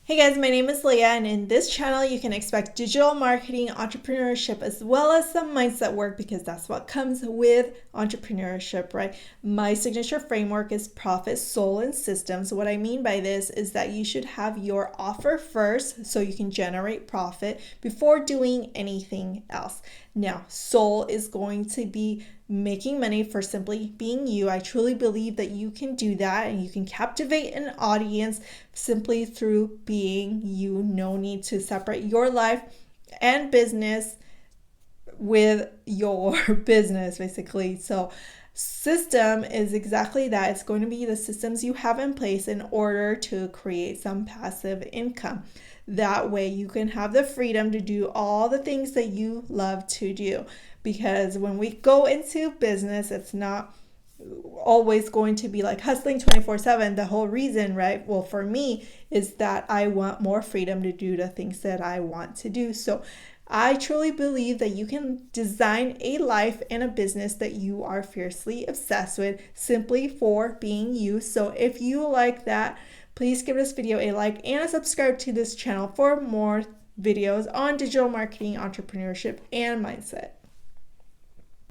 Hey guys, my name is Leah, and in this channel you can expect digital marketing, entrepreneurship, as well as some mindset work because that's what comes with entrepreneurship, right? My signature framework is profit, soul, and systems. What I mean by this is that you should have your offer first so you can generate profit before doing anything else. Now, soul is going to be making money for simply being you. I truly believe that you can do that and you can captivate an audience simply through being you. No need to separate your life and business with your business, basically. So, system is exactly that. It's going to be the systems you have in place in order to create some passive income. That way you can have the freedom to do all the things that you love to do. Because when we go into business, it's not always going to be like hustling 24/7. The whole reason, right? Well, for me is that I want more freedom to do the things that I want to do. So I truly believe that you can design a life and a business that you are fiercely obsessed with simply for being you. So if you like that, please give this video a like and subscribe to this channel for more videos on digital marketing, entrepreneurship, and mindset.